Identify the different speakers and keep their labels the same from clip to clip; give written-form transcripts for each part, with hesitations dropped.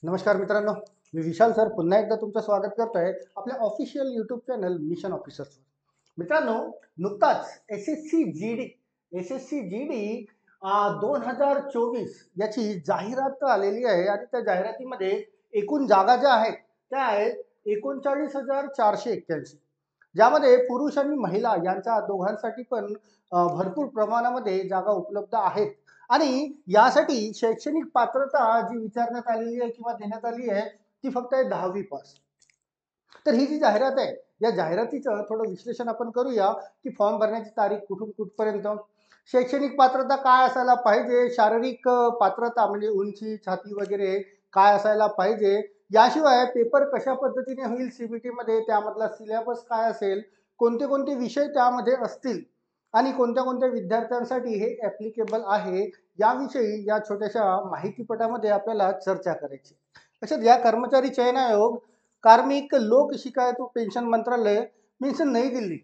Speaker 1: नमस्कार मित्रांनो, मी विशाल सर पुन्हा एकदा तुमचं स्वागत करतोय आपल्या ऑफिशियल यूट्यूब चॅनल मिशन ऑफिसर्सवर. मित्रांनो, नुकताच S S C G D 2024 याची जाहिरात आलेली आहे आणि त्या जाहिरातीमध्ये एकूण जागा ज्या आहेत त्या आहेत 39,481, ज्यामध्ये पुरुष आणि महिला यांच्या दोघांसाठी पण भरपूर प्रमाणामध्ये जागा उपलब्ध आहेत. आणि यासाठी शैक्षणिक पात्रता जी विचारण्यात आलेली आहे किंवा देण्यात आली आहे ती फक्त आहे 10वी पास. तर ही जी जाहिरात आहे या जाहिरातीचं थोडं विश्लेषण आपण करूया की फॉर्म भरण्याची तारीख कुठून कुठपर्यंत, शैक्षणिक पात्रता काय असायला पाहिजे, शारीरिक पात्रता म्हणजे उंची छाती वगैरे काय असायला पाहिजे, याशिवाय पेपर कशा पद्धतीने होईल सीबीटी मध्ये, त्यामधला सिलेबस काय असेल, कोणते कोणते विषय त्यामध्ये असतील आणि कोणत्या कोणत्या विद्यार्थ्यांसाठी हे ॲप्लिकेबल आहे, याविषयी या छोट्याशा माहितीपटामध्ये आपल्याला चर्चा करायची. तसेच या कर्मचारी चयन आयोग, कार्मिक लोक शिकायत व पेन्शन मंत्रालय मीन्स नई दिल्ली,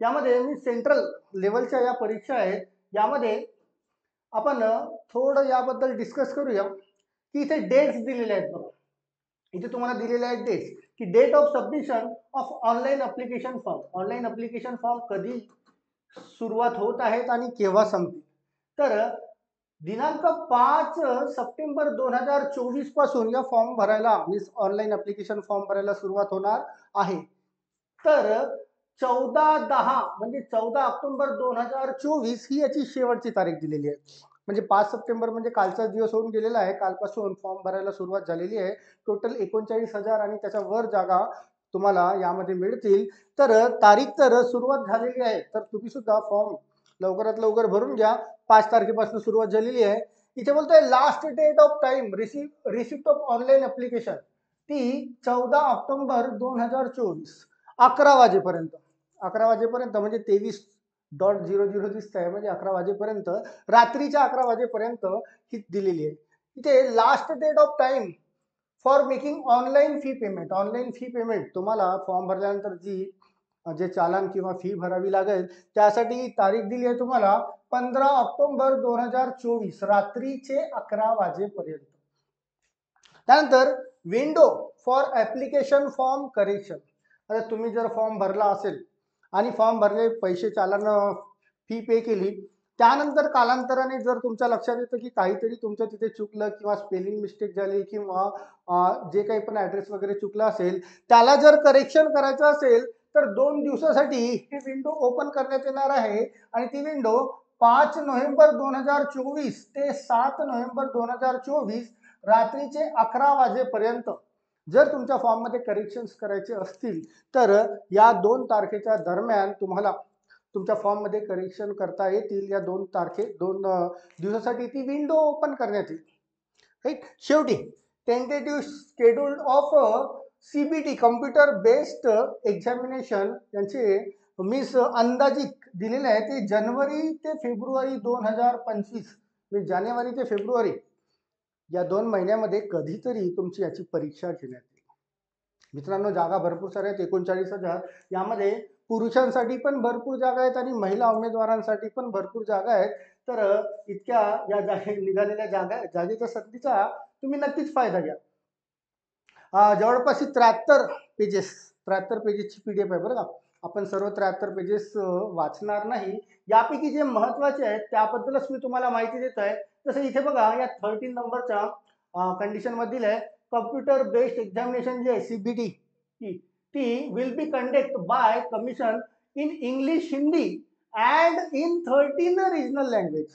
Speaker 1: यामध्ये मी सेंट्रल लेवलच्या या परीक्षा आहेत, यामध्ये आपण थोडं याबद्दल डिस्कस करूया की इथे डेट्स दिलेले आहेत बघा. इथे तुम्हाला दिलेले आहेत डेट्स की date of submission of online application form. Online application form कधी सुरुवात होत आहेत आणि केव्हा संपतील. तर दिनांक 5 सप्टेंबर 2024 पासून या फॉर्म भरायला मीन्स ऑनलाईन अप्लिकेशन फॉर्म भरायला सुरुवात होणार आहे. तर 14/10 म्हणजे 14 ऑक्टोबर 2024 ही याची शेवटची तारीख दिलेली आहे. म्हणजे 5 सप्टेंबर म्हणजे कालचा दिवस होऊन गेलेला आहे, कालपासून फॉर्म भरायला सुरुवात झालेली आहे. टोटल 39,000 आणि त्याच्या वर जागा तुम्हाला यामध्ये मिळतील. तर तारीख तर सुरुवात झालेली आहे, तर तुम्ही सुद्धा फॉर्म लवकरात लवकर भरून घ्या. 5 तारखेपासून सुरुवात झालेली आहे. इथे बोलतोय last date of time receipt of online application ती 14 ऑक्टोबर 2024 11 वाजेपर्यंत. 11 वाजेपर्यंत म्हणजे 23.00 दिसत आहे, म्हणजे 11 वाजेपर्यंत, रात्रीच्या 11 वाजेपर्यंत ही दिलेली आहे. इथे last date of time for making online fee payment. Online fee payment तुम्हाला फॉर्म भरल्यानंतर जे चालान किंवा फी भरावी लागेल त्यासाठी तारीख दिली आहे तुम्हाला 15 ऑक्टोबर 2024 रात्रीचे 11 वाजेपर्यंत. त्यानंतर window for application form correction. आता तुम्ही जर फॉर्म भरला असेल आणि फॉर्म भरले, पैसे चालान फी पे केली, त्यानंतर कालांतराने जर तुमच्या लक्षात येतं की काहीतरी तुमच्या तिथे चुकलं किंवा स्पेलिंग मिस्टेक झाली किंवा जे काही पण ॲड्रेस वगैरे चुकला असेल त्याला जर करेक्शन करायचं असेल तर 2 दिवसासाठी ही विंडो ओपन करण्यात येणार आहे. आणि ती विंडो 5 नोव्हेंबर 2024 ते 7 नोव्हेंबर 2024 रात्रीचे 11 वाजेपर्यंत जर तुमच्या फॉर्ममध्ये करेक्शन्स करायचे असतील तर या 2 तारखेच्या दरम्यान तुम्हाला तुमच्या फॉर्ममध्ये करेक्शन करता येतील. या 2 दिवसासाठी ती विंडो ओपन करण्यात येईल. राईट. शेवटी tentative schedule of CBT computer based examination यांचे मीन्स अंदाजित दिलेले आहे ते जानेवारी ते फेब्रुवारी 2025, म्हणजे जानेवारी ते फेब्रुवारी या 2 महिन्यामध्ये कधीतरी तुमची याची परीक्षा घेण्यात येईल. मित्रांनो, जागा भरपूर साऱ्या आहेत, 39,000. यामध्ये पुरुषांसाठी पण भरपूर जागा आहेत आणि महिला उमेदवारांसाठी पण भरपूर जागा आहेत. तर इतक्या या निघालेल्या जागेच्या संधीचा तुम्ही नक्कीच फायदा घ्या. जवळपास 73 पेजेसची PDF आहे बरं का. आपण सर्व 73 पेजेस वाचणार नाही. यापैकी जे महत्वाचे आहेत त्याबद्दलच मी तुम्हाला माहिती देत आहे. जसं इथे बघा, या 13 नंबरच्या कंडिशन मध्ये दिलंय कम्प्युटर बेस्ड एक्झामिनेशन जे सीबीटी ती will be conduct bye commission in English, Hindi and in 13 regional language.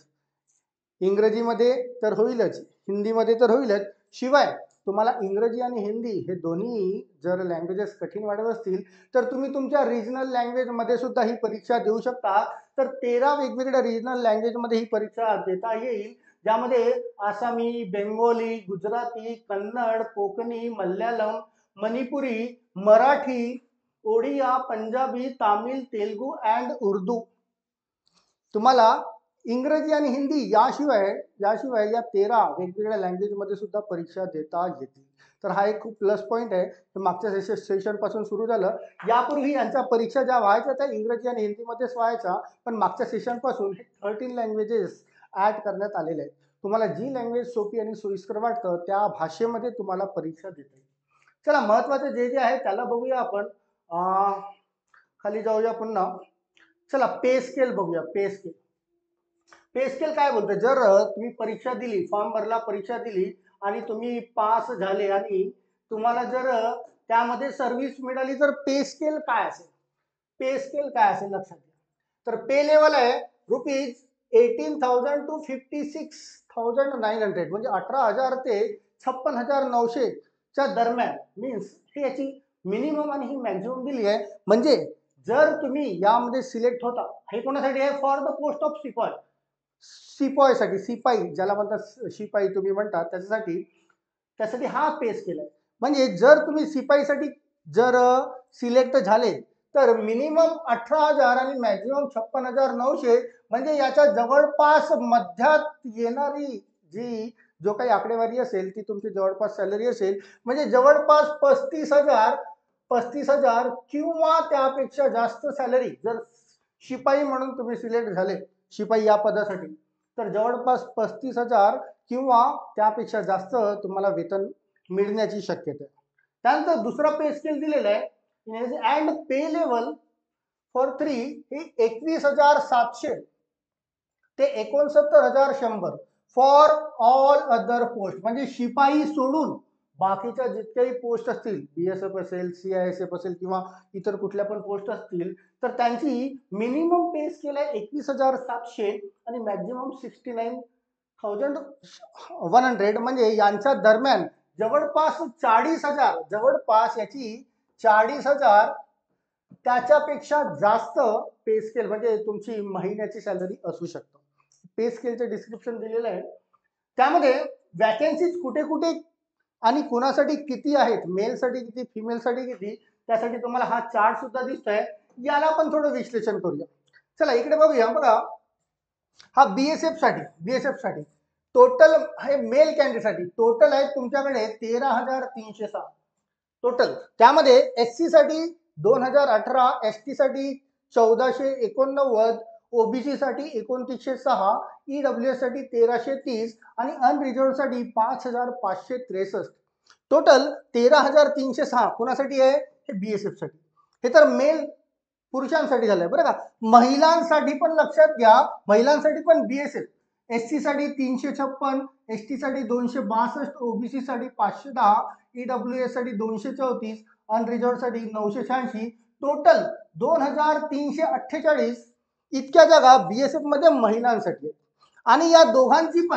Speaker 1: इंग्रजीमध्ये तर होईलच, हिंदीमध्ये तर होईलच, शिवाय तुम्हाला इंग्रजी आणि हिंदी हे दोन्ही जर लँग्वेजेस कठीण वाटत असतील तर तुम्ही तुमच्या रिजनल लँग्वेजमध्ये सुद्धा ही परीक्षा देऊ शकता. तर 13 वेगवेगळ्या रिजनल लँग्वेजमध्ये ही परीक्षा देता येईल, ज्यामध्ये आसामी, बेंगोली, गुजराती, कन्नड, कोकणी, मल्याळम, मणिपुरी, मराठी, ओडिया, पंजाबी, तामिळ, तेलुगू अँड उर्दू. तुम्हाला इंग्रजी आणि हिंदी याशिवाय या 13 वेगवेगळ्या लँग्वेजमध्ये सुद्धा परीक्षा देता येतील. तर हा एक खूप प्लस पॉईंट आहे. मागच्या सेशन पासून सुरू झालं. यापूर्वी यांच्या परीक्षा ज्या व्हायच्या त्या इंग्रजी आणि हिंदीमध्येच व्हायच्या, पण मागच्या सेशन पासून 13 लँग्वेजेस ऍड करण्यात आलेले आहेत. तुम्हाला जी लँग्वेज सोपी आणि सोयीस्कर वाटतं त्या भाषेमध्ये तुम्हाला परीक्षा देता येईल. चला, महत्वाचे जे जे आहे त्याला बघूया आपण. खाली जाऊया पुन्हा. चला, पे स्केल बघूया. पे स्केल. पे स्केल काय बोलतं, जर तुम्ही परीक्षा दिली, फॉर्म भरला, परीक्षा दिली आणि तुम्ही पास झाले आणि तुम्हाला जर त्यामध्ये सर्व्हिस मिळाली, तर पे स्केल काय असेल? पे स्केल काय असेल लक्षात घ्या. तर पे लेवल आहे ₹18,000 टू 56,900, म्हणजे 18,000 ते 56,900 च्या दरम्यान. मीन्स ही याची मिनिमम आणि ही मॅक्झिमम दिली आहे. म्हणजे जर तुम्ही यामध्ये सिलेक्ट होता, हे कोणासाठी आहे? For the post of sepoy. सिपॉयसाठी, सिपाई ज्याला म्हणतात, शिपाई तुम्ही म्हणतात, त्यासाठी हा पे स्केल आहे. म्हणजे जर तुम्ही सिपाईसाठी जर सिलेक्ट झाले तर मिनिमम 18,000 आणि मॅक्झिमम 56,900, म्हणजे याच्या जवळपास मध्यात येणारी जो काही आकडेवारी असेल ती तुमची जवळपास सॅलरी असेल. म्हणजे जवळपास 35,000 किंवा त्यापेक्षा जास्त सॅलरी जर शिपाई म्हणून तुम्ही सिलेक्ट झाले, शिपाई या पदासाठी, तर जवळपास 35,000 किंवा त्यापेक्षा जास्त तुम्हाला वेतन मिळण्याची शक्यता आहे. त्यानंतर दुसरा पे स्केल दिलेला आहे अँड पे लेवल फॉर 3 हे 21,700 ते 69,100 फॉर ऑल अदर पोस्ट. म्हणजे शिपाई सोडून बाकीच्या जितक्याही पोस्ट असतील, बीएसएफ असेल, सीआयएसएफ असेल किंवा इतर कुठल्या पण पोस्ट असतील, तर त्यांची मिनिमम पे स्केल आहे 21,700 आणि मॅक्झिमम 69,100. म्हणजे यांच्या दरम्यान जवळपास 40,000, जवळपास याची 40,000 त्याच्यापेक्षा जास्त पे स्केल म्हणजे तुमची महिन्याची सॅलरी असू शकतो. पे स्केलचं डिस्क्रिप्शन दिलेलं आहे. त्यामध्ये वॅकन्सीज कुठे कुठे आणि कुणासाठी किती आहेत, मेलसाठी किती, फिमेलसाठी किती, त्यासाठी तुम्हाला हा चार्ट सुद्धा दिसतोय. याला पण थोडं विश्लेषण करूया. चला इकडे बघूया. बघा, हा बीएसएफ साठी टोटल हे मेल कॅन्डिडेटसाठी टोटल आहे तुमच्याकडे 13,306 टोटल. त्यामध्ये एससी साठी 2,018, एसटी साठी 1,489, ओबीसी साठी 2,906, ईडब्ल्यूएस साठी 1,330 आणि अनरिझर्व्ड साठी 5,563. टोटल 13,306 कुणासाठी आहे? हे बीएसएफ साठी. हे तर मेल पुरुषांसाठी झालंय बरं का. महिलांसाठी पण लक्षात घ्या, महिलांसाठी पण बीएसएफ. एससी साठी 356, एसटी साठी 262, ओबीसी साठी 510, ईडब्ल्यूएस साठी 234, अनरिझर्व्ड साठी 986. टोटल 2,348 इतक्या जागा बीएसएफ मध्ये महिलांसाठी आहेत. आणि या दोघांची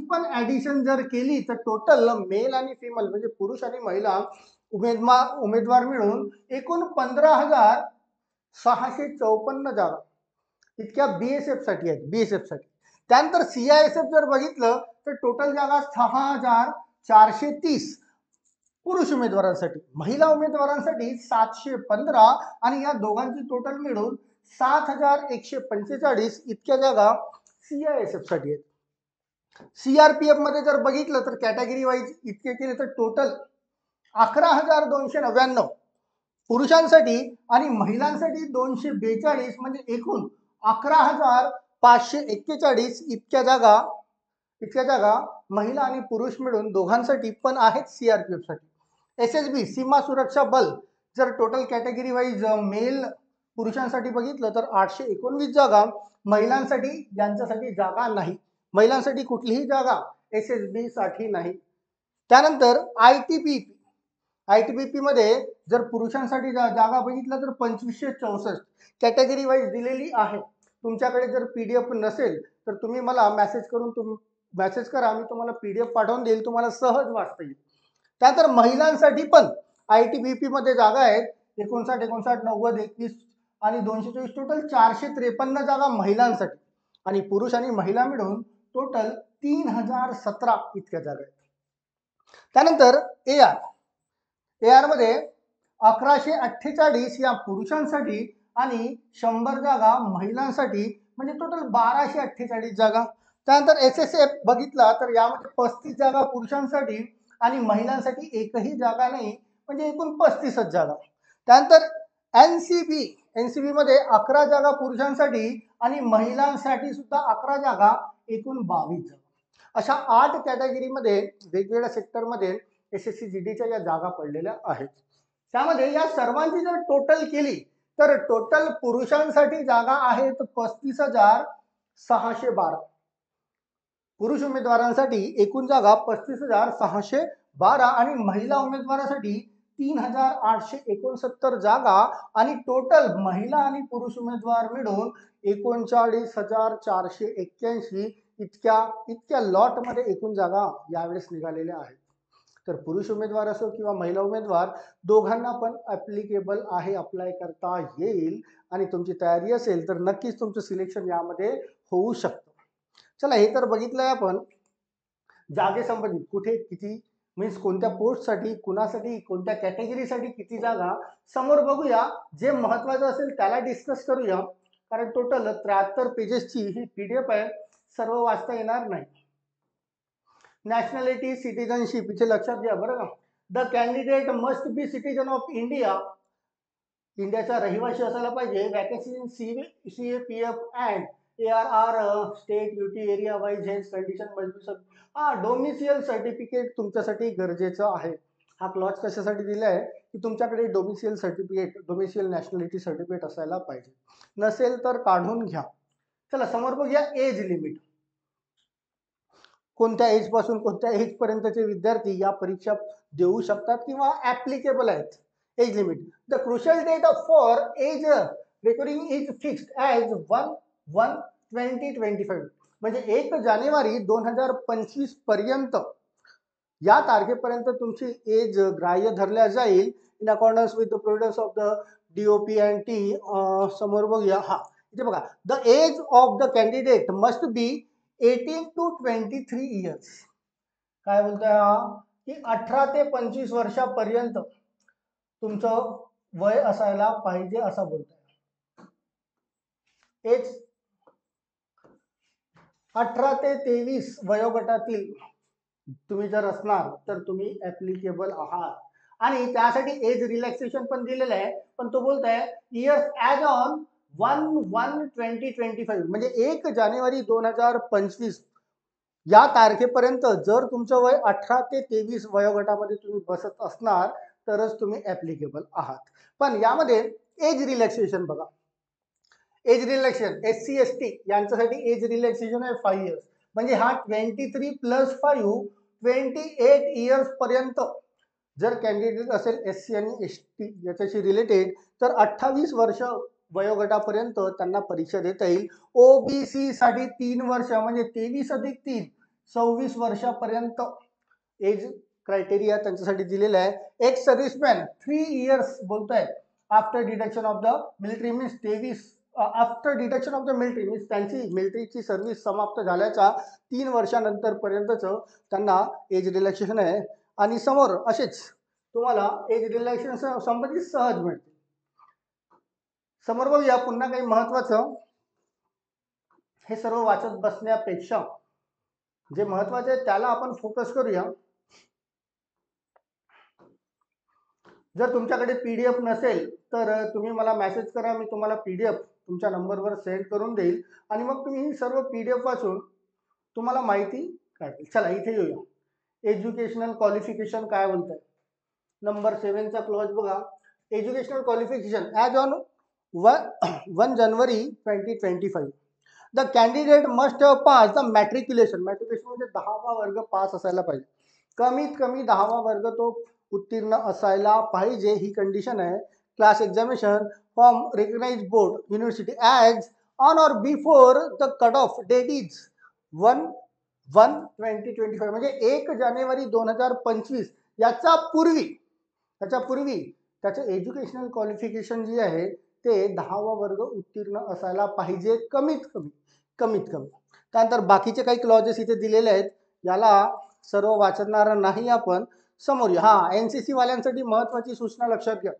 Speaker 1: पण ऍडिशन जर केली तर टोटल मेल आणि फिमेल म्हणजे पुरुष आणि महिला उमेदवार मिळून एकूण 15,654 जागा इतक्या बीएसएफ साठी आहेत, बीएसएफ साठी. त्यानंतर सीआयएसएफ जर बघितलं तर टोटल जागा 6,430 पुरुष उमेदवारांसाठी, महिला उमेदवारांसाठी 715 आणि या दोघांची टोटल मिळून 7,145 इतक्या जागा सीआयएसएफ साठी आहेत. सीआरपीएफ मध्ये जर बघितलं तर कॅटेगरी वाईज इतके केले तर टोटल 11,299 पुरुषांसाठी आणि महिलांसाठी 242, म्हणजे एकूण 11,541 इतक्या जागा महिला आणि पुरुष मिळून दोघांसाठी पण आहेत सीआरपीएफ साठी. एसएसबी सीमा सुरक्षा बल जर टोटल कॅटेगरी वाईज मेल पुरुषांसाठी बघितलं तर 819 जागा, महिलांसाठी यांच्यासाठी जागा नाही, महिलांसाठी कुठलीही जागा एसएसबी साठी नाही. त्यानंतर आयटीबीपी मध्ये जर पुरुषांसाठी जागा बघितलं तर 2564 कॅटेगरी वाईज दिलेली आहे. तुमच्याकडे जर पीडीएफ नसेल तर तुम्ही मला मेसेज करा, मी तुम्हाला पीडीएफ पाठवून देईल, तुम्हाला सहज वाचता येईल. त्यानंतर महिलांसाठी पण आयटीबीपी मध्ये जागा आहेत 59, 90, 21 आणि 224, टोटल 453 जागा महिलांसाठी आणि पुरुष आणि महिला मिळून टोटल 3,017 इतक्या जागा आहेत. त्यानंतर एआर मध्ये 1,148 या पुरुषांसाठी आणि 100 जागा महिलांसाठी, म्हणजे टोटल 1,248 जागा. त्यानंतर एसएसएफ बघितला तर यामध्ये 35 जागा पुरुषांसाठी आणि महिलांसाठी एकही जागा नाही, म्हणजे एकूण 35 जागा. त्यानंतर एनसीबी मध्ये 11 जागा पुरुषांसाठी आणि महिलांसाठी सुद्धा 11 जागा, एकूण 22 जागा. अशा 8 कॅटेगरीमध्ये वेगवेगळ्या सेक्टरमध्ये SSC GDच्या या जागा पडलेल्या आहेत. त्यामध्ये या सर्वांची जर टोटल केली तर टोटल पुरुषांसाठी जागा आहेत 35,612. पुरुष उमेदवारांसाठी एकूण जागा 35,612 आणि महिला उमेदवारासाठी 3,869 जागा आणि टोटल महिला आणि पुरुष उमेदवार मिळून 39,481 इतक्या लॉटमध्ये एकूण जागा यावेळेस निघालेल्या आहेत. तर पुरुष उमेदवार असो किंवा महिला उमेदवार दोघांना पण ऍप्लिकेबल आहे, अप्लाय करता येईल आणि तुमची तयारी असेल तर नक्कीच तुमचं सिलेक्शन यामध्ये होऊ शकतं. चला, हे तर बघितलंय आपण जागेसंबंधित कुठे किती मीन्स कोणत्या पोस्टसाठी, कुणासाठी, कोणत्या कॅटेगरीसाठी किती जागा. समोर बघूया जे महत्वाचं असेल त्याला डिस्कस करूया, कारण टोटल 73 पेजेसची ही PDF आहे, सर्व वाचता येणार नाही. नॅशनॅलिटी सिटीजनशिप इथे लक्षात घ्या बरं का. The candidate must B citizen of India, इंडियाचा रहिवासी असायला पाहिजे. Vacancy in CAPF and ARR state UT area wise health condition must be domicile certificate तुमच्यासाठी गरजेचं आहे. हा क्लॉज कशासाठी दिला आहे की तुमच्याकडे domicile certificate, domicile nationality certificate असायला पाहिजे. नसेल तर काढून घ्या. चला समोर बघूया एज लिमिट. कोणत्या एज पासून कोणत्या एज पर्यंतचे विद्यार्थी या परीक्षा देऊ शकतात किंवा ऍप्लिकेबल आहेत. Age limit. The crucial date for age recording is fixed as 1/1/2025 म्हणजे 1 जानेवारी 2025 पर्यंत या तारखेपर्यंत तुमची एज ग्राह्य धरल्या जाईल in accordance with the providence of the DOP and T. समोर बघूया. हा इथे बघा, the age of the candidate must be 18 to 23 years. काय बोलतोय हा की 18 ते 25 वर्षापर्यंत तुमचं वय असायला पाहिजे असं बोलतोय. एज 18 ते 23 वयोगटातील तुम्ही जर असणार तर तुम्ही ऍप्लिकेबल आहात. आणि त्यासाठी एज रिलॅक्सेशन पण दिलेलं आहे, पण तो बोलतोय इयर्स ॲज ऑन 1/1/2025 म्हणजे 1 जानेवारी 2025 या तारखेपर्यंत जर तुमचं वय 18 ते 23 वयोगटामध्ये तुम्ही बसत असणार तरच तुम्ही ऍप्लिकेबल आहात. पण यामध्ये एज रिलॅक्सेशन बघा. एज रिलॅक्सेशन SC ST यांच्यासाठी एज रिलॅक्सेशन आहे 5 इयर्स म्हणजे हा 23 + 5 28 इयर्स पर्यंत जर कॅन्डिडेट असेल SC आणि ST याच्याशी रिलेटेड तर 28 वर्ष वयोगटापर्यंत त्यांना परीक्षा देता येईल. OBC साठी 3 वर्ष म्हणजे 23 + 3 26 वर्षापर्यंत एज क्रायटेरिया त्यांच्यासाठी दिलेला आहे. एक्स सर्व्हिसमॅन 3 इयर्स बोलतोय after deduction of the military means 23 after deduction of the military means त्यांची मिलिटरीची सर्व्हिस समाप्त झाल्याच्या 3 वर्षानंतर पर्यंतच त्यांना एज रिलॅक्सेशन आहे. आणि समोर असेच तुम्हाला एज रिलॅक्सेशन संबंधित सहज मिळते. समोर बघूया पुन्हा काही महत्वाचं. हे सर्व वाचत बसण्यापेक्षा जे महत्वाचे आहे त्याला आपण फोकस करूया. जर तुमच्याकडे PDF नसेल तर तुम्ही मला मेसेज करा, मी तुम्हाला PDF तुमच्या नंबरवर सेंड करून देईल आणि मग तुम्ही ही सर्व PDF वाचून तुम्हाला माहिती काढेल. चला इथे येऊया. एज्युकेशनल क्वालिफिकेशन काय बोलतंय. नंबर 7 चा क्लॉज बघा. Educational qualification as on 1 January 2025 the candidate must have pass the matriculation. Matriculation म्हणजे 10वा वर्ग पास असायला पाहिजे. कमीत कमी 10वा वर्ग तो उत्तीर्ण असायला पाहिजे ही कंडिशन आहे. Class examination from recognised board university as on or before the cut off date is 1/1/2025 म्हणजे 1 जानेवारी 2025 याच्या पूर्वी त्याचं एज्युकेशनल क्वालिफिकेशन जे आहे ते 10वा वर्ग उत्तीर्ण असायला पाहिजे कमीत कमी. त्यानंतर बाकीचे काही क्लॉजेस इथे दिलेले आहेत, याला सर्व वाचणार नाही आपण. समोर NCC वाल्यांसाठी महत्वाची सूचना लक्षात घ्या.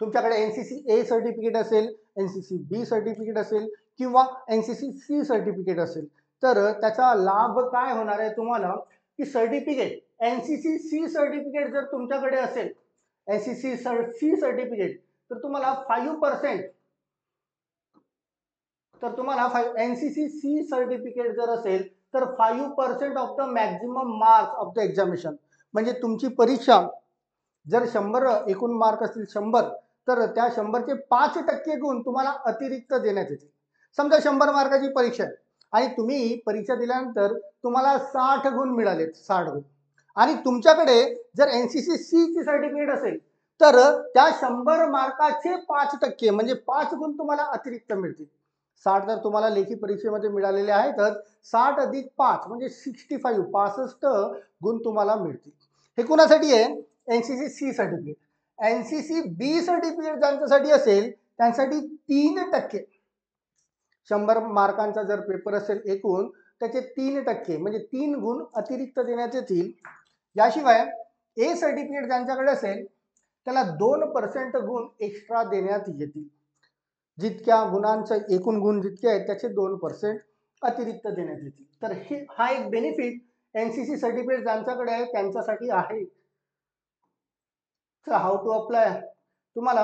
Speaker 1: तुमच्याकडे NCC A सर्टिफिकेट असेल, NCC B सर्टिफिकेट असेल किंवा NCC C सर्टिफिकेट असेल तर त्याचा लाभ काय होणार आहे तुम्हाला की सर्टिफिकेट NCC C सर्टिफिकेट जर तुमच्याकडे असेल, NCC C सर्टिफिकेट तर तुम्हाला 5% तर तुम्हाला NCC C सर्टिफिकेट जर असेल तर 5% of the maximum marks of the examination. म्हणजे तुमची परीक्षा जर 100 एकूण मार्क असतील 100, तर त्या 100चे 5% गुण तुम्हाला अतिरिक्त देण्यात येतील. समजा 100 मार्काची परीक्षा आहे आणि तुम्ही परीक्षा दिल्यानंतर तुम्हाला 60 गुण मिळालेत, 60 गुण, आणि तुमच्याकडे जर NCC सी ची सर्टिफिकेट असेल तर त्या 100 मार्काचे 5% म्हणजे 5 गुण तुम्हाला अतिरिक्त मिळतील. 60 जर तुम्हाला लेखी परीक्षेमध्ये मिळालेले आहेतच, 60 अधिक 5 म्हणजे 65 गुण तुम्हाला मिळतील. हे कोणासाठी आहे? NCC C certificate. NCC B certificate ज्यांच्यासाठी असेल त्यांसाठी 3%, 100 मार्कांचा जर पेपर असेल एकूण, त्याचे 3% म्हणजे 3 गुण अतिरिक्त देण्यात येतील. याशिवाय ए सर्टिफिकेट ज्यांच्याकडे असेल त्याला 2% गुण एक्स्ट्रा देण्यात येतील. जितक्या गुणांचं एकूण गुण जितके आहेत त्याचे 2% अतिरिक्त देण्यात येतील. तर हा एक बेनिफिट NCC सर्टिफिकेट ज्यांच्याकडे आहे त्यांच्यासाठी आहे. तर हाऊ टू अप्लाय? तुम्हाला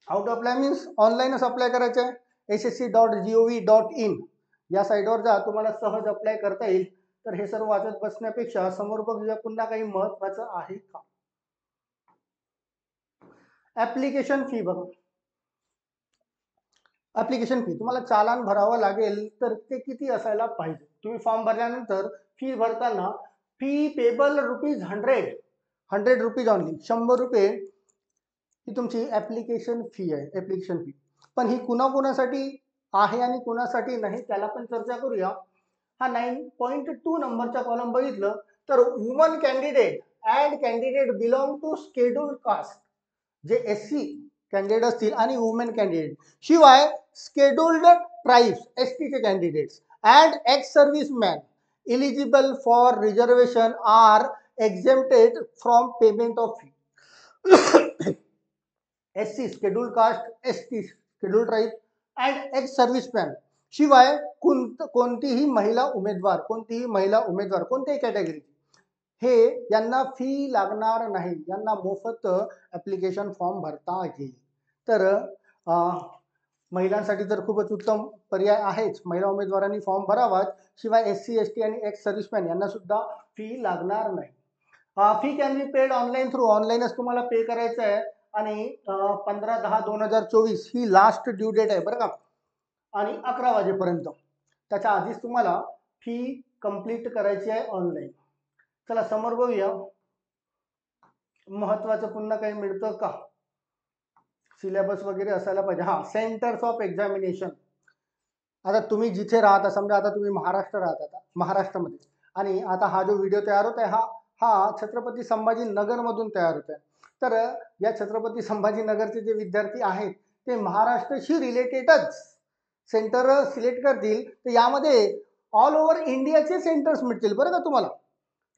Speaker 1: हाऊ टू अप्लाय मीन्स ऑनलाईनच अप्लाय करायचं आहे. ssc.gov.in या साईटवर जा, तुम्हाला सहज अप्लाय करता येईल. तर हे सर्व वाचत बसण्यापेक्षा समोर बघूया पुन्हा काही महत्वाचं आहे का. ऍप्लिकेशन फी बघा. ऍप्लिकेशन फी तुम्हाला चालान भरावं लागेल, तर ते किती असायला पाहिजे? तुम्ही फॉर्म भरल्यानंतर फी भरताना फी पेबल ₹100, ₹100 ऑनली, ₹100 ही तुमची ऍप्लिकेशन फी आहे, ऍप्लिकेशन फी. पण ही कुणाकुणासाठी आहे आणि कुणासाठी नाही त्याला पण चर्चा करूया. हा 9.2 नंबरचा कॉलम बघितलं तर woman candidate and candidate belong to scheduled caste, जे SC कॅन्डिडेट असतील आणि वुमेन कॅन्डिडेट, शिवाय शेड्यूल्ड ट्राइब्स ST चे candidates and ex serviceman eligible for reservation are exempted from payment of fee. SC scheduled caste, ST scheduled tribe and ex serviceman शिवाय कोणतीही महिला उमेदवार कोणत्याही कॅटेगरी हे यांना फी लागणार नाही, यांना मोफत ऍप्लिकेशन फॉर्म भरता येईल. तर महिलांसाठी तर खूपच उत्तम पर्याय आहेच, महिला उमेदवारांनी फॉर्म भरावाच. शिवाय SC ST आणि एक्स सर्व्हिसमॅन यांना सुद्धा फी लागणार नाही. Fee can be paid online through, ऑनलाईनच तुम्हाला पे करायचं आहे. आणि 15/10/2024 ही लास्ट ड्यू डेट आहे बरं का, आणि 11 वाजेपर्यंत. त्याच्या आधीच तुम्हाला फी कंप्लीट करायची आहे ऑनलाईन. चला समोर बघूया महत्वाचं पुन्हा काही मिळतं का. सिलेबस वगैरे असायला पाहिजे. हा, सेंटर्स ऑफ एक्झामिनेशन. आता तुम्ही जिथे राहता, समजा आता तुम्ही महाराष्ट्र राहता, महाराष्ट्रामध्ये, आणि आता हा जो व्हिडिओ तयार होत आहे हा छत्रपती संभाजीनगर मधून तयार होत आहे. तर या छत्रपती संभाजीनगरचे जे विद्यार्थी आहेत ते महाराष्ट्राशी रिलेटेडच सेंटर सिलेक्ट करतील. तर यामध्ये ऑल ओव्हर इंडियाचे सेंटर्स मिळतील बरं का तुम्हाला.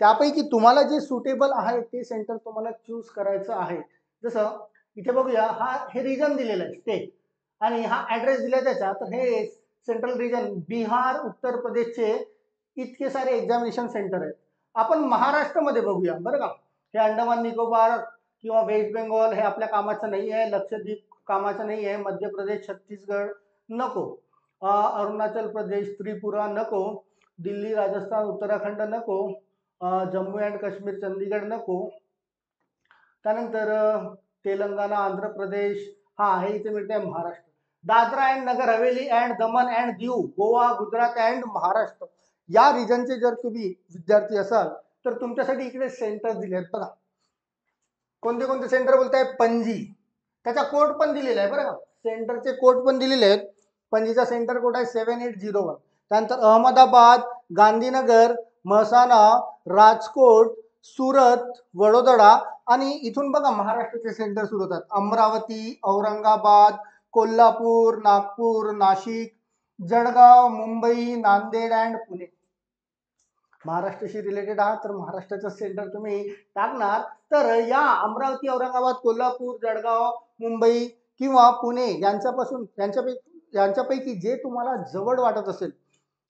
Speaker 1: त्यापैकी तुम्हाला जे सुटेबल आहे ते सेंटर तुम्हाला चूज करायचं आहे. जसं इथे बघूया, हे रिजन दिलेलं आहे स्टेट, आणि हा ऍड्रेस दिला त्याचा. तर हे सेंट्रल रिजन बिहार, उत्तर प्रदेशचे इतके सारे एक्झामिनेशन सेंटर आहेत. आपण महाराष्ट्रामध्ये बघूया बरं का. हे अंदमान निकोबार किंवा वेस्ट बेंगॉल हे आपल्या कामाचं नाही आहे, लक्षद्वीप कामाचं नाही आहे, मध्य प्रदेश, छत्तीसगड नको, अरुणाचल प्रदेश, त्रिपुरा नको, दिल्ली, राजस्थान, उत्तराखंड नको, जम्मू अँड काश्मीर, चंदीगड नको, त्यानंतर तेलंगणा, आंध्र प्रदेश, हे इथे मिळते Maharashtra. Dadra and Nagar Haveli and Daman and Diu, Goa, Gujarat and Maharashtra, या रिजनचे जर तुम्ही विद्यार्थी असाल तर तुमच्यासाठी इकडे सेंटर दिले आहेत बघा. कोणते कोणते सेंटर बोलताय? पणजी, त्याचा कोड पण दिलेला आहे बरं का, सेंटरचे कोड पण दिलेले आहेत. पणजीचा सेंटर कोड आहे 7801. त्यानंतर अहमदाबाद, गांधीनगर, महसाना, राजकोट, सुरत, वडोदरा, आणि इथून बघा महाराष्ट्राचे सेंटर सुरू होतात. अमरावती, औरंगाबाद, कोल्हापूर, नागपूर, नाशिक, जळगाव, मुंबई, नांदेड अँड पुणे. महाराष्ट्राशी रिलेटेड आहात तर महाराष्ट्राचं सेंटर तुम्ही टाकणार. तर या अमरावती, औरंगाबाद, कोल्हापूर, जळगाव, मुंबई किंवा पुणे यांच्यापैकी जे तुम्हाला जवळ वाटत असेल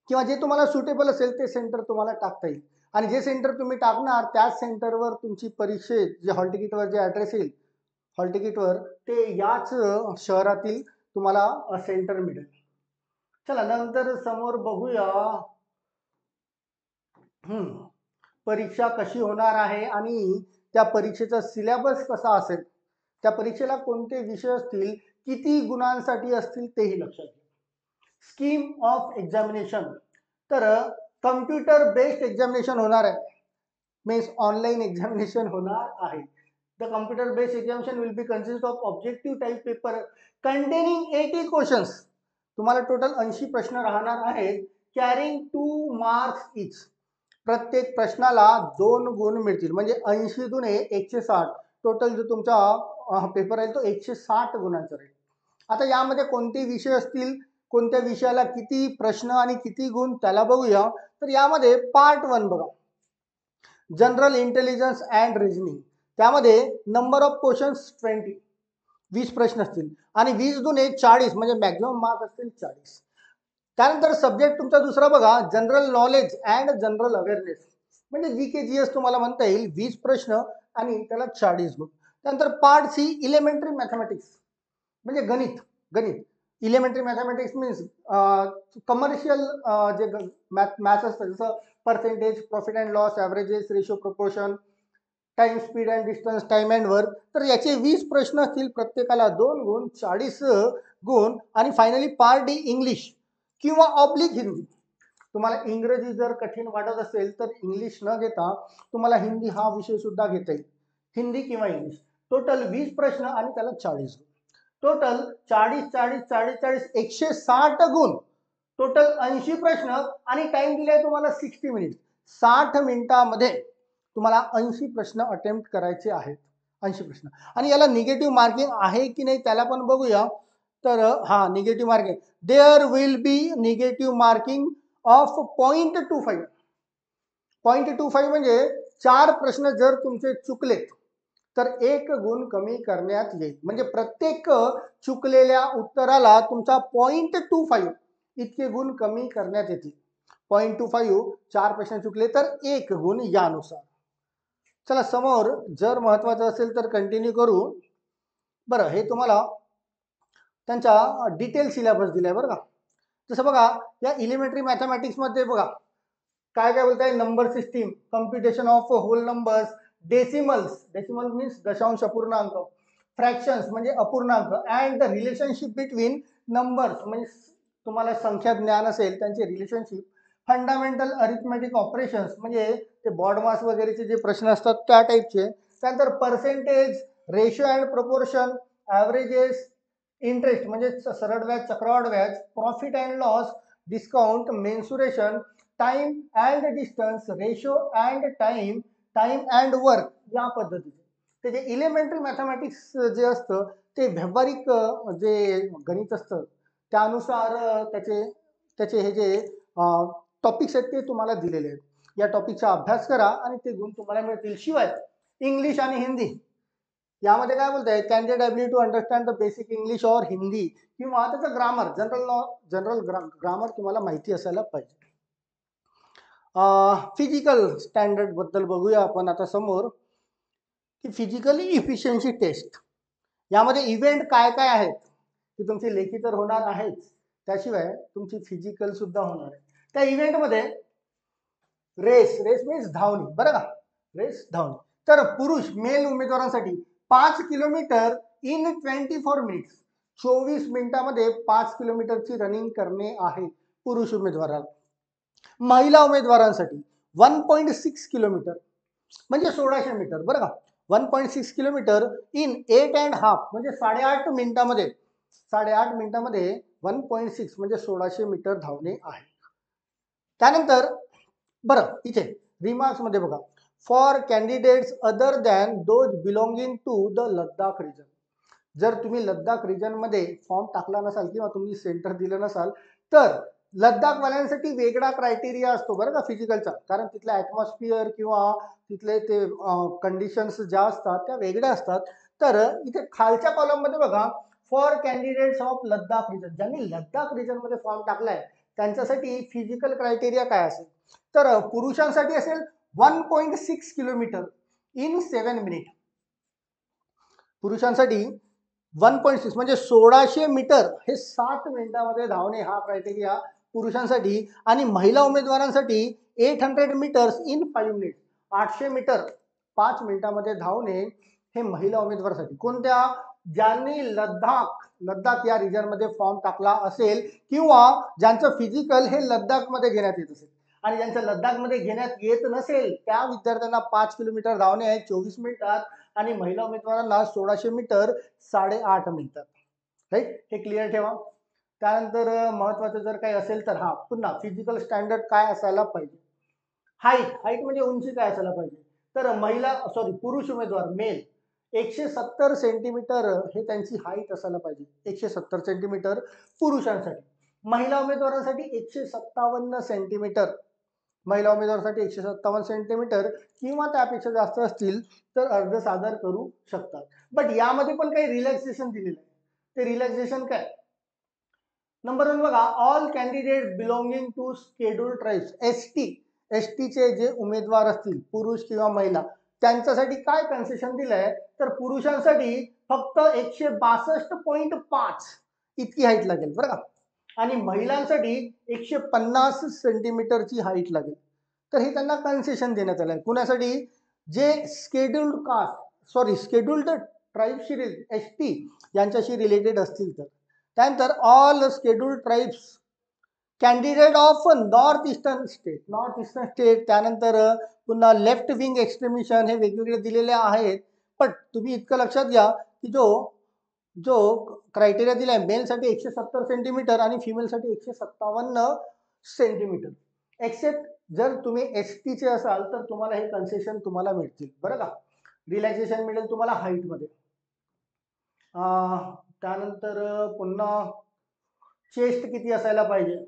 Speaker 1: किंवा जे तुम्हाला सुटेबल असेल ते सेंटर तुम्हाला टाकता येईल. आणि जे सेंटर तुम्ही टाकणार त्याच सेंटरवर तुमची परीक्षेत जे हॉल तिकीटवर जे ॲड्रेस येईल हॉल तिकीटवर, ते याच शहरातील तुम्हाला सेंटर मिळेल. चला नंतर समोर बघूया परीक्षा कशी होणार आहे आणि त्या परीक्षेचा सिलेबस कसा असेल, त्या परीक्षेला कोणते विषय असतील, किती गुणांसाठी असतील तेही लक्षात घ्या. स्कीम ऑफ एक्झामिनेशन, तर कम्प्युटर बेस्ड एक्झामिनेशन होणार आहे, मीन्स ऑनलाईन एक्झामिनेशन होणार आहे. The computer based examination will be consist of objective type paper containing 80 questions. तुम्हाला टोटल 80 प्रश्न राहणार आहेत, कॅरिंग 2 मार्क्स इच. प्रत्येक प्रश्नाला 2 गुण मिळतील, म्हणजे 80 दुने 160. टोटल जो तुमचा पेपर आहे तो 160 गुणांचा राहील. आता यामध्ये कोणते विषय असतील, कोणत्या विषयाला किती प्रश्न आणि किती गुण त्याला बघूया. तर यामध्ये पार्ट 1 बघा, जनरल इंटेलिजन्स अँड रिजनिंग. त्यामध्ये नंबर ऑफ क्वेश्चन्स 20, 20 प्रश्न असतील आणि 20 दुने 40, म्हणजे मॅक्झिमम मार्क असतील 40. त्यानंतर सब्जेक्ट तुमचा दुसरा बघा, general knowledge and general awareness, म्हणजे GK GS तुम्हाला म्हणता येईल. 20 प्रश्न आणि त्याला 40 गुण. त्यानंतर पार्ट सी, इलेमेंटरी मॅथमॅटिक्स, म्हणजे गणित. इलेमेंटरी मॅथमॅटिक्स मीन्स कमर्शियल जे मॅथ्स असतं, जसं percentage, profit and loss, averages, ratio, proportion, time, speed and distance, time and work. तर याचे 20 प्रश्न असतील, प्रत्येकाला 2 गुण, 40 गुण. आणि फायनली पार्ट डी, इंग्लिश किंवा ऑब्लिक हिंदी. तुम्हाला इंग्रजी जर कठीण वाटत असेल तर इंग्लिश न घेता तुम्हाला हिंदी हा विषय सुद्धा घेता येईल, हिंदी किंवा इंग्लिश. टोटल 20 प्रश्न आणि त्याला 40 गुण. टोटल 40 40 40 40 160 गुण. टोटल 80 प्रश्न आणि टाइम दिलाय तुम्हाला 60 मिनिट. 60 मिनिटामध्ये तुम्हाला 80 प्रश्न अटेम्प्ट करायचे आहेत, 80 प्रश्न. आणि याला निगेटिव्ह मार्किंग आहे की नाही त्याला पण बघूया. तर हा, negative marking, there will be negative marking of 0.25. 0.25 म्हणजे 4 प्रश्न जर तुमचे चुकलेत तर 1 गुण कमी करण्यात येईल. म्हणजे प्रत्येक चुकलेल्या उत्तराला तुमचा 0.25 इतके गुण कमी करण्यात येतील. 0.25, 4 प्रश्न चुकले तर 1 गुण यानुसार. चला समोर जर महत्वाचं असेल तर कंटिन्यू करू. बरं, हे तुम्हाला त्यांचा डिटेल सिलेबस दिलाय बरं का. जसं बघा, या इलिमेंटरी मॅथमॅटिक्समध्ये बघा काय काय बोलताय, number system, computation of whole numbers, decimals means दशांश अपूर्णांक, फ्रॅक्शन्स म्हणजे अपूर्णांक, and the relationship between numbers, म्हणजे तुम्हाला संख्या ज्ञान असेल त्यांचे रिलेशनशिप, फंडामेंटल अरिथमेटिक ऑपरेशन्स, म्हणजे ते बॉडमास वगैरेचे जे प्रश्न असतात त्या टाईपचे. त्यानंतर percentage, ratio and proportion, averages, interest म्हणजे सरळ व्याज, चक्रवाढ व्याज, profit and loss, discount, mensuration, time and distance, ratio and time, time and work, या पद्धतीचे. ते जे इलेमेंटरी मॅथमॅटिक्स जे असतं ते व्यावहारिक जे गणित असतं त्यानुसार त्याचे हे जे टॉपिक्स आहेत ते तुम्हाला दिलेले आहेत. या टॉपिकचा अभ्यास करा आणि ते गुण तुम्हाला मिळतील. शिवाय इंग्लिश आणि हिंदी यामध्ये काय बोलताय, candidate ability to understand the basic English और हिंदी, किंवा त्याचं ग्रामर, जनरल ग्रामर तुम्हाला माहिती असायला पाहिजे. फिजिकल स्टँडर्ड बद्दल बघूया आपण आता समोर, की फिजिकली इफिशियन्सी टेस्ट. यामध्ये इव्हेंट काय काय आहेत, की तुमची लेखी तर होणार आहेच, त्याशिवाय तुमची फिजिकल सुद्धा होणार आहे. त्या इव्हेंटमध्ये रेस मीन्स धावणी, बरं का, रेस धावणी. तर पुरुष मेल उमेदवारांसाठी 5 किलोमीटर इन 24 मिनिट्स, 24 मिनिटामध्ये 5 किलोमीटरची रनिंग करणे आहे पुरुष उमेदवाराला. महिला उमेदवारांसाठी 1.6 किलोमीटर म्हणजे 1600 मीटर, बरं का, 1.6 किलोमीटर इन 8.5 म्हणजे 8.5 मिनिटामध्ये, 8.5 मिनिटामध्ये 1.6 म्हणजे 1600 मीटर धावणे आहे. त्यानंतर बरं, इथे रिमार्क्स मध्ये बघा, for candidates other than those belonging to the Ladakh region. जर तुम्ही लद्दाख रिजन मध्ये फॉर्म टाकला नसाल किंवा तुम्ही सेंटर दिलं नसाल तर लद्दाखवाल्यांसाठी वेगळा क्रायटेरिया असतो बरं का फिजिकलचा, कारण तिथलं ॲटमॉस्फिअर किंवा तिथले ते कंडिशन्स ज्या असतात त्या वेगळ्या असतात. तर इथे खालच्या कॉलममध्ये बघा, for candidates of Ladakh region, ज्यांनी लद्दाख रिजनमध्ये फॉर्म टाकलाय त्यांच्यासाठी फिजिकल क्रायटेरिया काय असेल, तर पुरुषांसाठी असेल 1.6 किलोमीटर इन 7 मिनिट. पुरुषांसाठी 1.6 म्हणजे 1600 मीटर हे 7 मिनिटामध्ये धावणे हा क्रायटेरिया पुरुषांसाठी, आणि महिला उमेदवारांसाठी 800 मीटर्स इन 5 मिनिट्स, 800 मीटर 5 मिनिटांमध्ये धावणे हे महिला उमेदवारासाठी. कोणत्या? ज्यांनी लद्दाख या रिजनमध्ये फॉर्म टाकला असेल किंवा ज्यांचं फिजिकल हे लद्दाखमध्ये घेण्यात येत असेल, आणि ज्यांचं लद्दाखमध्ये घेण्यात येत नसेल त्या विद्यार्थ्यांना 5 किलोमीटर धावणे आहे 24 मिनिटात, आणि महिला उमेदवारांना 1600 मीटर 8.5 मिनिटात. राईट, हे क्लिअर ठेवा. त्यानंतर महत्वाचं जर काही असेल तर पुन्हा फिजिकल स्टँडर्ड काय असायला पाहिजे. हाईट म्हणजे उंची काय असायला पाहिजे. तर पुरुष उमेदवार मेल 170 सेंटीमीटर हे त्यांची हाईट असायला पाहिजे, 170 सेंटीमीटर पुरुषांसाठी. महिला उमेदवारांसाठी 157 सेंटीमीटर, महिला उमेदवारांसाठी 157 सेंटीमीटर किंवा त्यापेक्षा जास्त असतील तर अर्ज सादर करू शकतात. बट यामध्ये पण काही रिलॅक्सेशन दिलेलं आहे. ते रिलॅक्सेशन काय? नंबर 1 बघा, all candidate belonging to scheduled tribes, एसटीचे जे उमेदवार असतील पुरुष किंवा महिला त्यांच्यासाठी काय कन्सेशन दिलंय, तर पुरुषांसाठी फक्त 162.5 इतकी हाईट लागेल बरं का, आणि महिलांसाठी 150 सेंटीमीटरची हाईट लागेल. तर हे त्यांना कन्सेशन देण्यात आलं आहे. कुणासाठी? जे शेड्यूल्ड ट्राईब्सशी एसटी यांच्याशी रिलेटेड असतील तर. त्यानंतर all scheduled tribes candidate of north eastern state, त्यानंतर पुन्हा लेफ्ट विंग एक्स्ट्रीमिशन हे वेगवेगळे दिलेले आहेत. पण तुम्ही इतकं लक्षात घ्या की जो क्रायटेरिया दिला आहे मेलसाठी 170 सेंटीमीटर आणि फिमेलसाठी 157 सेंटीमीटर, एक्सेप्ट जर तुम्ही एसटीचे असाल तर तुम्हाला हे कन्सेशन तुम्हाला मिळतील बरं का. रिलॅक्सेशन मिळेल तुम्हाला हाईटमध्ये. त्यानंतर पुन्हा चेस्ट किती असायला पाहिजे,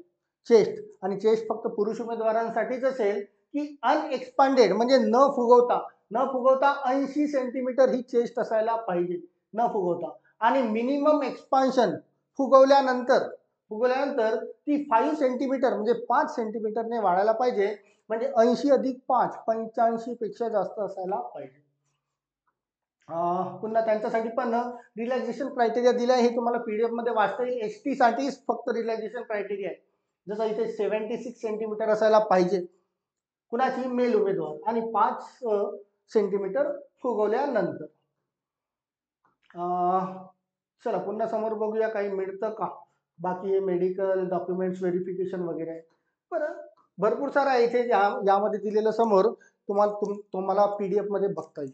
Speaker 1: चेस्ट फक्त पुरुष उमेदवारांसाठीच असेल की अनएक्सपांडेड म्हणजे न फुगवता 80 सेंटीमीटर ही चेस्ट असायला पाहिजे, न फुगवता. आणि मिनिमम एक्सपान्शन फुगवल्यानंतर ती 5 सेंटीमीटर म्हणजे 5 सेंटीमीटरने वाढायला पाहिजे, म्हणजे 80 अधिक 5 85 पेक्षा जास्त असायला पाहिजे. पुन्हा त्यांच्यासाठी पण रिलॅक्सेशन क्रायटेरिया दिला आहे, हे तुम्हाला पीडीएफ मध्ये वाचता येईल. एसटी साठी फक्त रिलॅक्सेशन क्रायटेरिया आहे, जसं इथे 76 सेंटीमीटर असायला पाहिजे कुणाची, मेल उमेदवार, आणि 5 सेंटीमीटर फुगवल्यानंतर. चला पुन्हा समोर बघूया काही मिळतं का. बाकी हे मेडिकल डॉक्युमेंट्स व्हेरिफिकेशन वगैरे आहे. बरं, भरपूर सारा आहे इथे यामध्ये दिलेलं समोर तुम्हाला पीडीएफ मध्ये बघता येईल.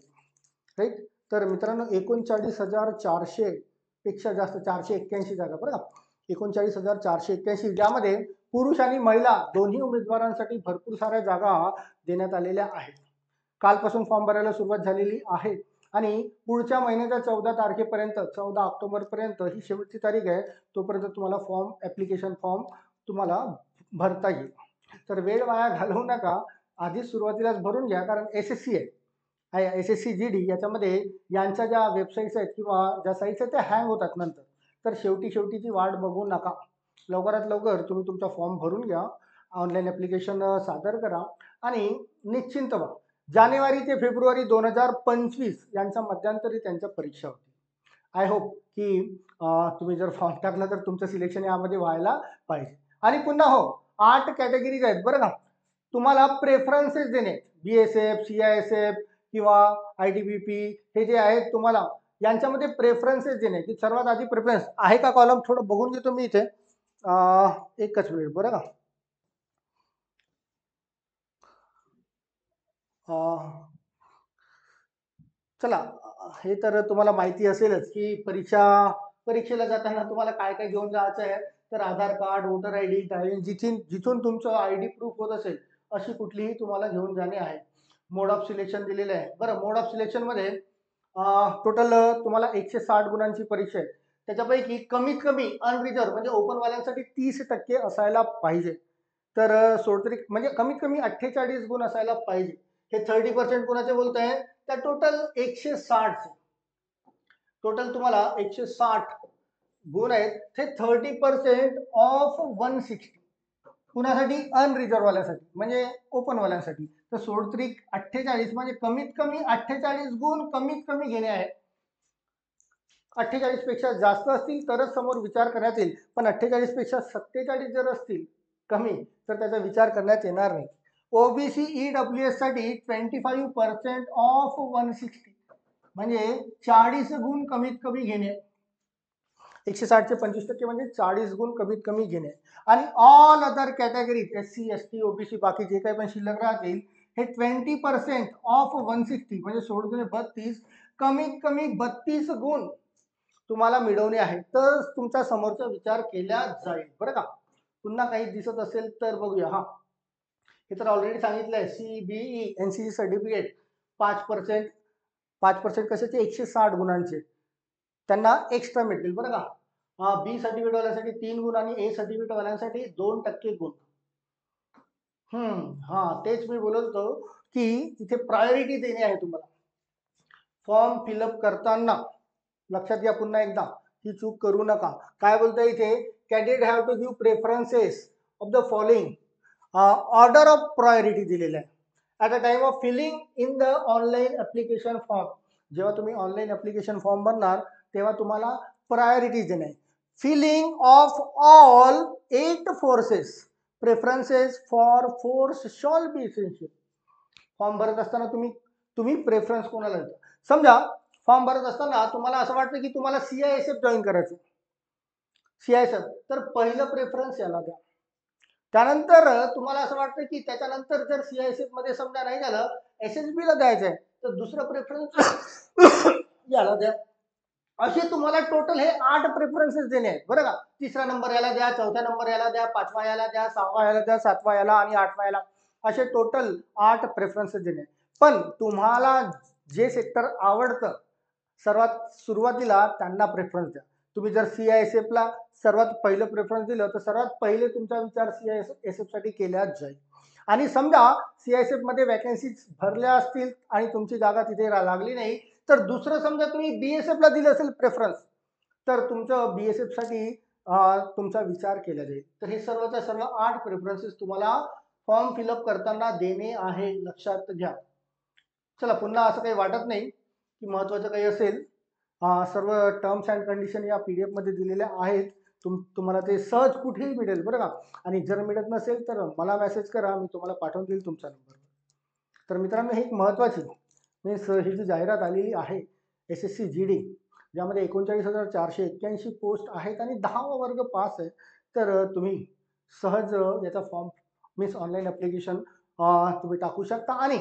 Speaker 1: राईट. तर मित्रांनो 39,400 पेक्षा जास्त 481 जागा बरं का, 39,481, ज्यामध्ये पुरुष आणि महिला दोन्ही उमेदवारांसाठी भरपूर साऱ्या जागा देण्यात आलेल्या आहेत. कालपासून फॉर्म भरायला सुरुवात झालेली आहे आणि पुढच्या महिन्याच्या 14 तारखेपर्यंत 14 ऑक्टोबरपर्यंत ही शेवटची तारीख आहे. तोपर्यंत तुम्हाला ॲप्लिकेशन फॉर्म तुम्हाला भरता येईल. तर वेळ वाया घालवू नका, आधीच सुरुवातीलाच भरून घ्या, कारण SSC आहे, SSC GD याच्यामध्ये यांच्या ज्या वेबसाईट्स आहेत किंवा ज्या साईट्स आहेत त्या हँग होतात नंतर. तर शेवटीची वाट बघू नका, लवकरात लवकर तुम्ही तुमचा फॉर्म भरून घ्या, ऑनलाईन ॲप्लिकेशन सादर करा आणि निश्चिंत व्हा. जानेवारी ते फेब्रुवारी 2025 यांच्या मध्यंतरी त्यांच्या परीक्षा होती. आय होप की तुम्ही जर फॉर्म टाकला तर तुमचं सिलेक्शन यामध्ये व्हायला पाहिजे. आणि पुन्हा 8 कॅटेगरीज आहेत बरं का, तुम्हाला प्रेफरन्सेस देणे, BSF CISF किंवा ITBP हे जे आहेत तुम्हाला यांच्यामध्ये प्रेफरन्सेस देणे, की सर्वात आधी प्रेफरन्स आहे का कॉलम थोडं बघून घेतो मी इथे, एकच मिनिट बरं का. चला, हे तर तुम्हाला माहिती असेलच की परीक्षेला जाताना तुम्हाला काय काय घेऊन जायचं आहे. तर आधार कार्ड, वोटर ID, ड्रायव्हिंग, जिथून तुमचं ID प्रूफ होत असेल अशी कुठलीही तुम्हाला घेऊन जाणे आहे. मोड ऑफ सिलेक्शन दिलेलं आहे. बरं, मोड ऑफ सिलेक्शन मध्ये टोटल तुम्हाला 160 गुणांची परीक्षा आहे. त्याच्यापैकी कमीत कमी अनरिझर्व म्हणजे ओपन वाल्यांसाठी 30% असायला पाहिजे. तर सोडतरी म्हणजे कमीत कमी 48 गुण असायला पाहिजे. हे 30% कुणाचे बोलत आहे, त्या टोटल 160 टोटल तुम्हाला 160 गुण आहेत, ते 30% ऑफ 160 कुणासाठी, अनरिझर्व वाल्यासाठी म्हणजे ओपन वाल्यांसाठी. तर सोडत्रिक 48 म्हणजे कमीत कमी 48 गुण कमीत कमी घेणे आहे. 48 पेक्षा जास्त असतील तरच समोर विचार करण्यात येईल, पण 48 पेक्षा 47 जर असतील कमी तर त्याचा विचार करण्यात येणार नाही. ओबीसी EWS साठी 25% ऑफ 160 म्हणजे 40 गुण कमीत कमी घेणे. 160 चे 25% म्हणजे 40 गुण कमीत कमी घेणे. आणि all other category SC ST OBC बाकी जे काही पण शिल्लक राहतील हे 20% ऑफ 160 म्हणजे 32 कमीत कमी 32 गुण तुम्हाला मिळवणे आहे, तर तुमचा समोरचा विचार केला जाईल बरं का. पुन्हा काही दिसत असेल तर बघूया. हा, हे तर ऑलरेडी सांगितलंय. CBE NCC सर्टिफिकेट 5% 5% कशाचे 160 गुणांचे त्यांना एक्स्ट्रा मिळतील बरं का. बी सर्टिफिकेट वाल्यांसाठी 3 गुण आणि ए सर्टिफिकेट वाल्यांसाठी 2% गुण. हा, तेच मी बोलत होतो की इथे प्रायोरिटी देणे आहे तुम्हाला. फॉर्म फिलअप करताना लक्षात घ्या पुन्हा एकदा, ही चूक करू नका. काय बोलतोय इथे, candidate have to give preferences of the following order of priority दिलेलं आहे. At the time of filling in the online application form, जेव्हा तुम्ही ऑनलाईन ॲप्लिकेशन फॉर्म भरणार तेव्हा तुम्हाला प्रायोरिटी देणे आहे. Filling of all 8 forces preferences for force shall be essential. Form भरत असताना तुम्ही प्रेफरन्स कोणाला देता. समजा फॉर्म भरत असताना तुम्हाला असं वाटतं की तुम्हाला CISF जॉईन करायचं, CISF, तर पहिलं प्रेफरन्स याला द्या. त्यानंतर तुम्हाला असं वाटतं की त्याच्यानंतर जर CISF मध्ये समजा नाही झालं, SSB ला द्यायचं आहे, तर दुसरं प्रेफरन्स याला द्या. असे तुम्हाला टोटल हे 8 प्रेफरन्सेस देणे आहेत बरं का. तिसरा नंबर याला द्या, चौथ्या नंबर याला द्या, 5वा याला द्या, 6वा याला द्या, 7वा याला आणि 8वा याला, असे टोटल 8 प्रेफरन्सेस देणे. पण तुम्हाला जे सेक्टर आवडतं सर्वात सुरुवातीला त्यांना प्रेफरन्स द्या. तुम्ही जर CISF ला सर्वात पहिलं प्रेफरन्स दिलं तर सर्वात पहिले तुमचा विचार CISF साठी केला जाईल. आणि समजा CISF मध्ये वॅकन्सीज भरल्या असतील आणि तुमची जागा तिथे लागली नाही, तर दुसरं समजा तुम्ही BSF ला दिलं असेल प्रेफरन्स, तर तुमचं BSF साठी तुमचा विचार केला जाईल. तर हे सर्वच्या सर्व 8 प्रेफरन्सेस तुम्हाला फॉर्म फिलअप करताना देणे आहे, लक्षात घ्या. चला, पुन्हा असं काही वाटत नाही की महत्त्वाचं काही असेल. सर्व टर्म्स अँड कंडिशन या PDF मध्ये दिलेल्या आहेत. तुम्हाला ते सहज कुठेही मिळेल बरं का. आणि जर मिळत नसेल तर मला मेसेज करा, मी तुम्हाला पाठवून देईल तुमचा नंबर. तर मित्रांनो, ही एक महत्त्वाची मीन्स ही जी जाहिरात आलेली आहे SSC GD, ज्यामध्ये 39,481 पोस्ट आहेत आणि 10वा वर्ग पास आहे, तर तुम्ही सहज याचा फॉर्म मीन्स ऑनलाईन ॲप्लिकेशन तुम्ही टाकू शकता आणि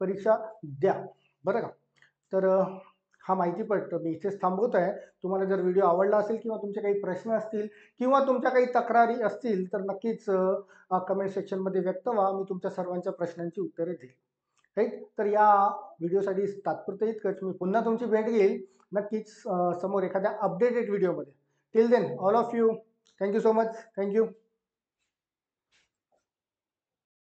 Speaker 1: परीक्षा द्या बरं का. तर हा माहितीपट मी इथेच थांबवत आहे. तुम्हाला जर व्हिडिओ आवडला असेल किंवा तुमचे काही प्रश्न असतील किंवा तुमच्या काही तक्रारी असतील तर नक्कीच कमेंट सेक्शनमध्ये व्यक्त व्हा. मी तुमच्या सर्वांच्या प्रश्नांची उत्तरे देईल. राईट. तर या व्हिडिओसाठी तात्पुरतं इतकंच. मी पुन्हा तुमची भेट घेईल नक्कीच समोर एखाद्या अपडेटेड व्हिडिओमध्ये. Till then all of you, thank you so much. Thank you.